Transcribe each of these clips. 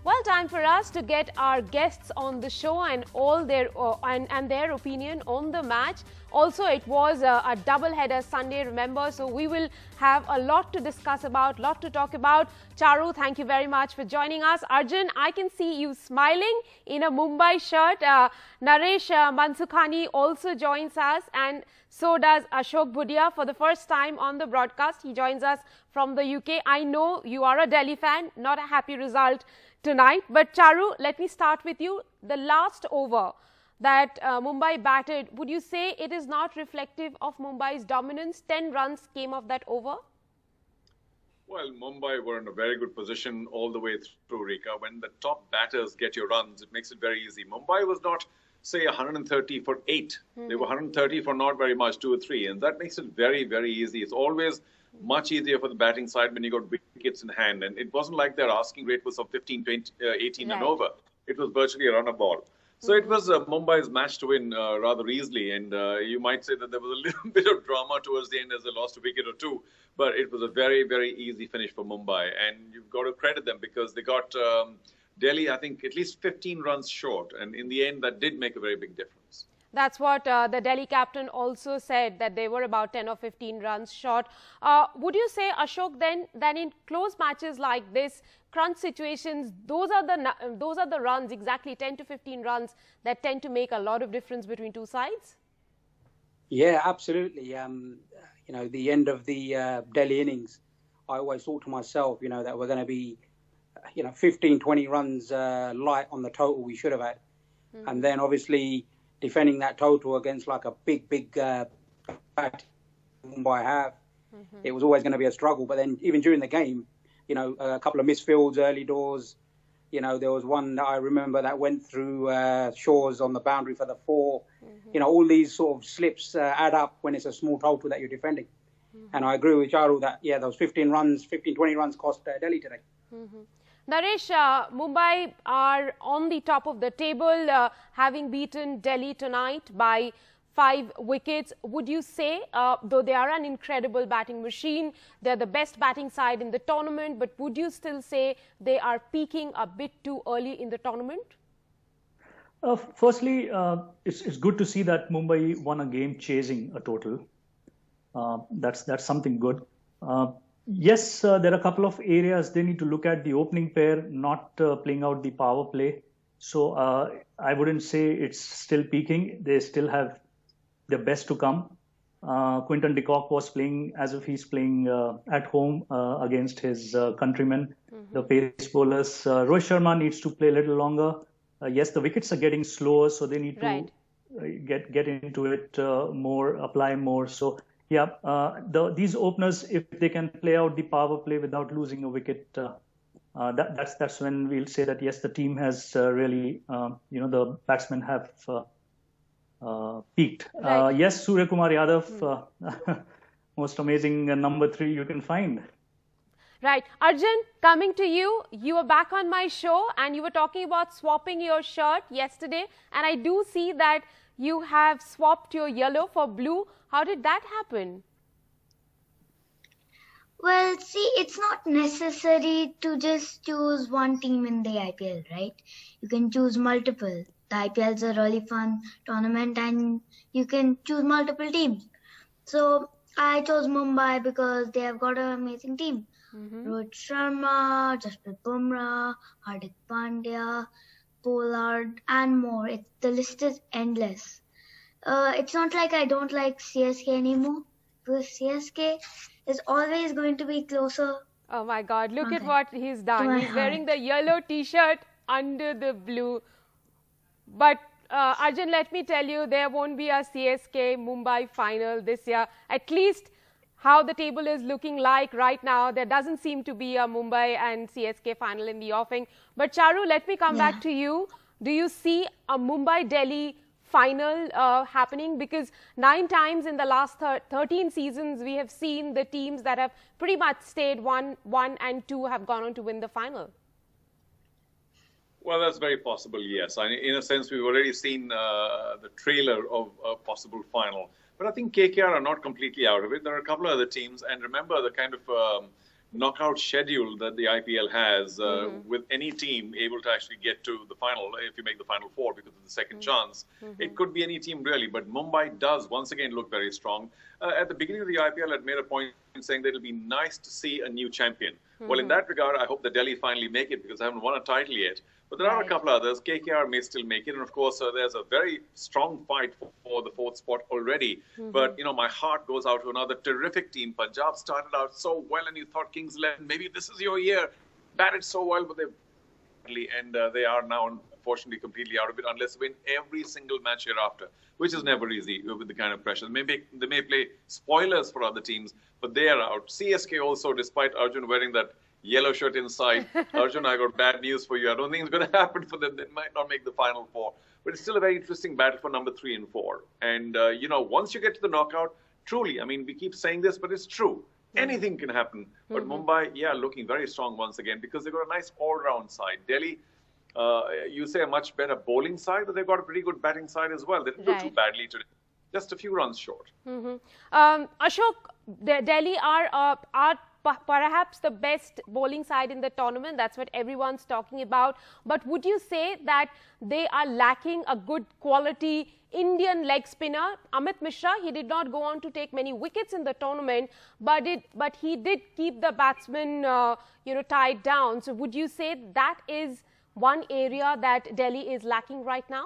Well, time for us to get our guests on the show and all their and their opinion on the match. Also, it was a double-header Sunday, remember, so we will have a lot to discuss about, lot to talk about. Charu, thank you very much for joining us. Arjun, I can see you smiling in a Mumbai shirt. Naresh Mansukhani also joins us, and so does Ashok Bhudia for the first time on the broadcast. He joins us from the UK. I know you are a Delhi fan, not a happy result tonight. But Charu, let me start with you. The last over that Mumbai batted, would you say it is not reflective of Mumbai's dominance? 10 runs came off that over. Well, Mumbai were in a very good position all the way through, Rika. When the top batters get your runs, it makes it very easy. Mumbai was not, say, 130 for 8. They were 130 for not very much, 2 or 3. And that makes it very, very easy. It's always much easier for the batting side when you got wickets in hand. And it wasn't like their asking rate was of 15, 20, 18 and over. It was virtually a runner ball. So it was Mumbai's match to win rather easily. And you might say that there was a little bit of drama towards the end as they lost a wicket or two. But it was a very, very easy finish for Mumbai. And you've got to credit them because they got Delhi, I think, at least 15 runs short. And in the end, that did make a very big difference. That's what the Delhi captain also said, that they were about 10 or 15 runs short. Would you say, Ashok, then that in close matches like this, crunch situations, those are the runs, exactly 10 to 15 runs, that tend to make a lot of difference between two sides? Yeah, absolutely. You know, the end of the Delhi innings, I always thought to myself, you know, that we're going to be, 15, 20 runs light on the total we should have had. And then obviously defending that total against like a big bat Mumbai have, it was always going to be a struggle. But then even during the game, a couple of misfields, early doors, there was one that I remember that went through Shaw's on the boundary for the 4. All these sort of slips add up when it's a small total that you're defending. And I agree with Charu that, those 15, 20 runs cost Delhi today. Naresh, Mumbai are on the top of the table, having beaten Delhi tonight by 5 wickets. Would you say, though they are an incredible batting machine, they're the best batting side in the tournament, but would you still say they are peaking a bit too early in the tournament? Firstly, it's good to see that Mumbai won a game chasing a total. That's something good. Yes, there are a couple of areas they need to look at. The opening pair not playing out the power play. So I wouldn't say it's still peaking. They still have their best to come. Quinton de Kock was playing as if he's playing at home against his countrymen, the pace bowlers. Rohit Sharma needs to play a little longer. Yes, the wickets are getting slower, so they need to get into it more, apply more. So yeah, these openers, if they can play out the power play without losing a wicket, that's when we'll say that yes, the team has really, the batsmen have peaked. Yes, Surya Kumar Yadav, most amazing number 3 you can find. Right. Arjun, coming to you, you were back on my show and you were talking about swapping your shirt yesterday. And I do see that you have swapped your yellow for blue. How did that happen? Well, see, it's not necessary to just choose one team in the IPL, right? You can choose multiple. The IPL is a really fun tournament and you can choose multiple teams. So I chose Mumbai because they have got an amazing team. Rohit Sharma, Jasprit Bumrah, Hardik Pandya, Pollard and more. The list is endless. It's not like I don't like CSK anymore, because CSK is always going to be closer. Oh my God, look at what he's done. He's wearing the yellow t-shirt under the blue. But Arjun, let me tell you, there won't be a CSK Mumbai final this year. At least how the table is looking like right now, there doesn't seem to be a Mumbai and CSK final in the offing. But Charu, let me come back to you. Do you see a Mumbai-Delhi final happening? Because 9 times in the last 13 seasons, we have seen the teams that have pretty much stayed 1 and 2 have gone on to win the final. Well, that's very possible, yes. In a sense, we've already seen the trailer of a possible final. But I think KKR are not completely out of it. There are a couple of other teams. And remember the kind of knockout schedule that the IPL has, with any team able to actually get to the final, if you make the final four because of the second chance. It could be any team really, but Mumbai does once again look very strong. At the beginning of the IPL, I'd made a point in saying that it'll be nice to see a new champion. Well, in that regard, I hope that Delhi finally make it because I haven't won a title yet. But there are a couple others. KKR may still make it. And of course, there's a very strong fight for the fourth spot already. But, my heart goes out to another terrific team. Punjab started out so well and you thought Kings 11, maybe this is your year. Batted so well, but they are now, unfortunately, completely out of it unless they win every single match hereafter, which is never easy with the kind of pressure. They may play spoilers for other teams, but they are out. CSK also, despite Arjun wearing that yellow shirt inside. Arjun, I got bad news for you. I don't think it's going to happen for them. They might not make the final four. But it's still a very interesting battle for number 3 and 4. And, once you get to the knockout, truly, we keep saying this, but it's true. Anything can happen. But Mumbai, looking very strong once again because they've got a nice all-round side. Delhi, you say a much better bowling side, but they've got a pretty good batting side as well. They didn't do too badly today. Just a few runs short. Ashok, Delhi are perhaps the best bowling side in the tournament. That's what everyone's talking about. But would you say that they are lacking a good quality Indian leg spinner? Amit Mishra, he did not go on to take many wickets in the tournament, but he did keep the batsmen, tied down. So would you say that is one area that Delhi is lacking right now?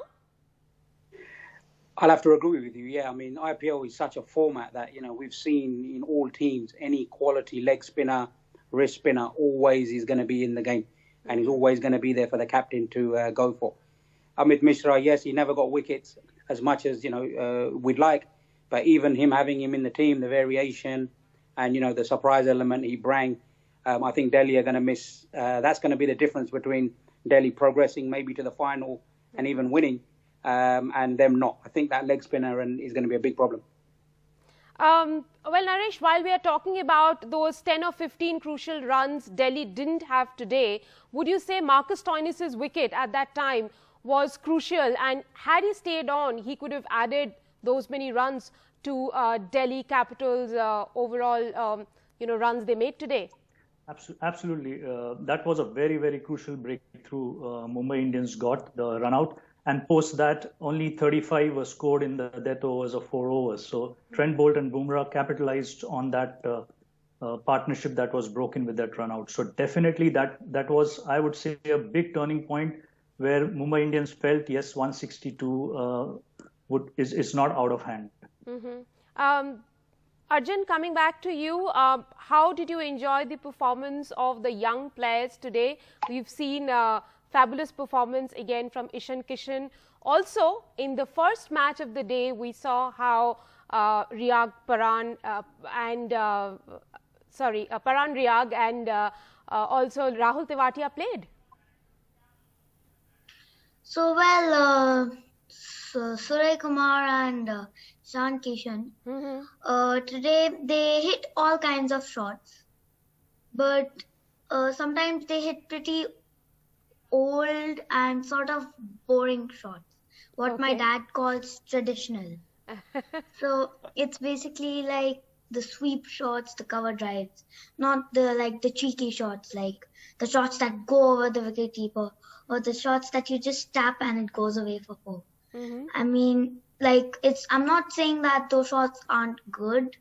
I'll have to agree with you. Yeah, IPL is such a format that, we've seen in all teams, any quality leg spinner, wrist spinner always is going to be in the game and he's always going to be there for the captain to go for. Amit Mishra, yes, he never got wickets as much as, we'd like, but even him having him in the team, the variation and, the surprise element he brought, I think Delhi are going to miss. That's going to be the difference between Delhi progressing maybe to the final and even winning. And them not. I think that leg spinner is going to be a big problem. Well, Naresh, while we are talking about those 10 or 15 crucial runs Delhi didn't have today, would you say Marcus Stoinis's wicket at that time was crucial? And had he stayed on, he could have added those many runs to Delhi Capital's overall, runs they made today? Absolutely. That was a very, very crucial breakthrough Mumbai Indians got, the run out. And post that, only 35 were scored in the death overs of 4 overs. So Trent Bolt and Bumrah capitalized on that partnership that was broken with that run out. So definitely that was, I would say, a big turning point where Mumbai Indians felt, yes, 162 is not out of hand. Arjun, coming back to you, how did you enjoy the performance of the young players today? We've seen fabulous performance again from Ishan Kishan. Also, in the first match of the day, we saw how Paran Riyag and also Rahul Tewatia played. So, Surya Kumar and Ishan Kishan, today they hit all kinds of shots, but sometimes they hit pretty old and sort of boring shots, what my dad calls traditional. So it's basically like the sweep shots, the cover drives, not the cheeky shots, like the shots that go over the wicketkeeper or the shots that you just tap and it goes away for 4. I'm not saying that those shots aren't good.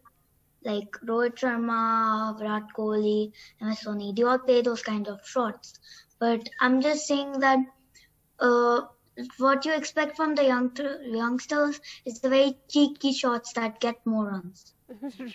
Like Rohit Sharma, Virat Kohli, MS Dhoni, they all play those kinds of shots. But I'm just saying that what you expect from the youngsters is the very cheeky shots that get more runs.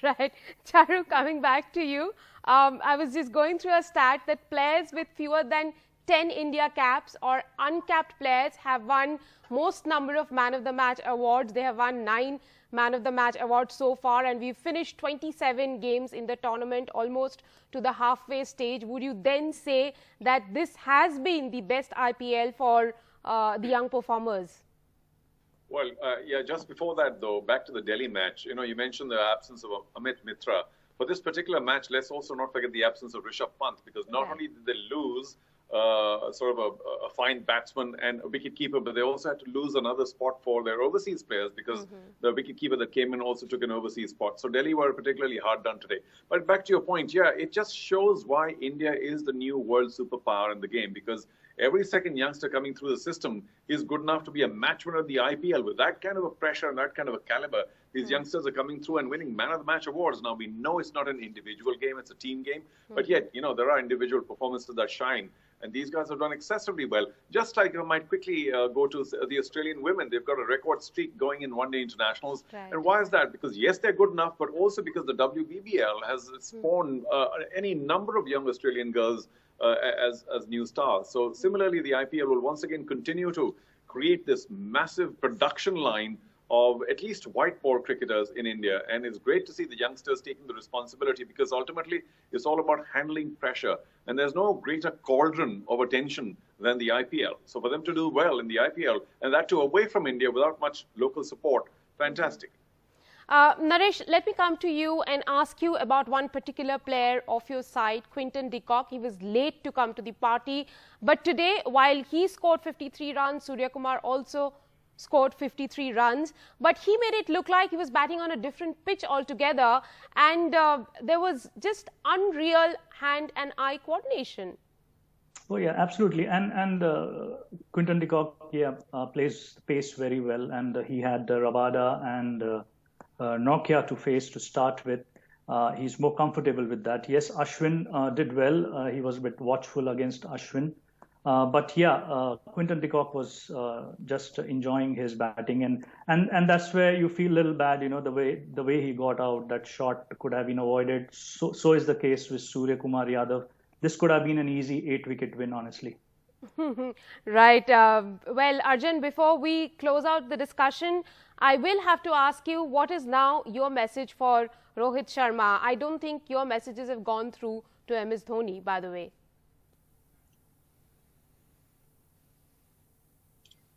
Right. Charu, coming back to you, I was just going through a stat that players with fewer than 10 India caps or uncapped players have won most number of Man of the Match awards. They have won 9 Man of the Match awards so far, and we've finished 27 games in the tournament, almost to the halfway stage. Would you then say that this has been the best IPL for the young performers? Well, just before that, though, back to the Delhi match, you mentioned the absence of Amit Mitra. For this particular match, let's also not forget the absence of Rishabh Pant, because not only did they lose sort of a fine batsman and a wicketkeeper, but they also had to lose another spot for their overseas players because the wicketkeeper that came in also took an overseas spot. So Delhi were particularly hard done today. But back to your point, yeah, it just shows why India is the new world superpower in the game, because every second youngster coming through the system is good enough to be a match winner of the IPL. With that kind of a pressure and that kind of a caliber, these youngsters are coming through and winning man of the match awards. Now, we know it's not an individual game, it's a team game, but yet, you know, there are individual performances that shine. And these guys have done excessively well. Just like I might quickly go to the Australian women. They've got a record streak going in one-day internationals. Right. And why is that? Because, yes, they're good enough, but also because the WBBL has spawned any number of young Australian girls as new stars. So similarly, the IPL will once again continue to create this massive production line of at least white ball cricketers in India. And it's great to see the youngsters taking the responsibility, because ultimately it's all about handling pressure. And there's no greater cauldron of attention than the IPL. So for them to do well in the IPL, and that too away from India without much local support, fantastic. Naresh, let me come to you and ask you about one particular player of your side, Quinton de Kock. He was late to come to the party, but today, while he scored 53 runs, Surya Kumar also scored 53 runs, but he made it look like he was batting on a different pitch altogether, and there was just unreal hand and eye coordination. Oh yeah, absolutely. And Quinton de Kock, yeah, plays the pace very well, and he had Rabada and Nokia to face to start with. He's more comfortable with that. Yes, Ashwin did well. He was a bit watchful against Ashwin. But yeah, Quinton de Kock was just enjoying his batting, and that's where you feel a little bad, you know, the way he got out. That shot could have been avoided. So is the case with Surya Kumar Yadav. This could have been an easy 8-wicket win, honestly. Right. Well, Arjun, before we close out the discussion, I will have to ask you, what is now your message for Rohit Sharma? I don't think your messages have gone through to MS Dhoni, by the way.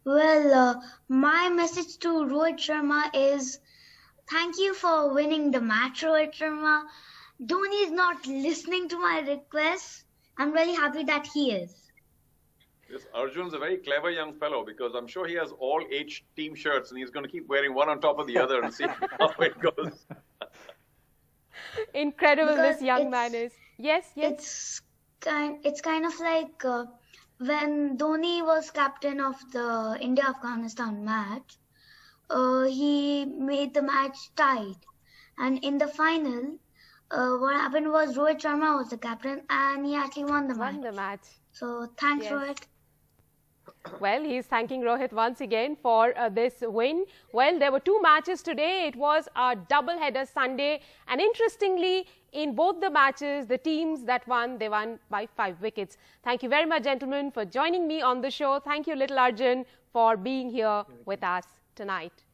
Well, my message to Rohit Sharma is, thank you for winning the match, Rohit Sharma. Dhoni is not listening to my requests. I'm really happy that he is. Yes, Arjun's a very clever young fellow, because I'm sure he has all 8 team shirts and he's going to keep wearing one on top of the other and see how it goes. Incredible, because this young man is. Yes. It's kind of like when Dhoni was captain of the India-Afghanistan match, he made the match tied. And in the final, what happened was Rohit Sharma was the captain and he actually won the match. So thanks, Rohit. Well, he's thanking Rohit once again for this win. Well, there were 2 matches today. It was a double-header Sunday. And interestingly, in both the matches, the teams that won, they won by 5 wickets. Thank you very much, gentlemen, for joining me on the show. Thank you, little Arjun, for being here with us tonight.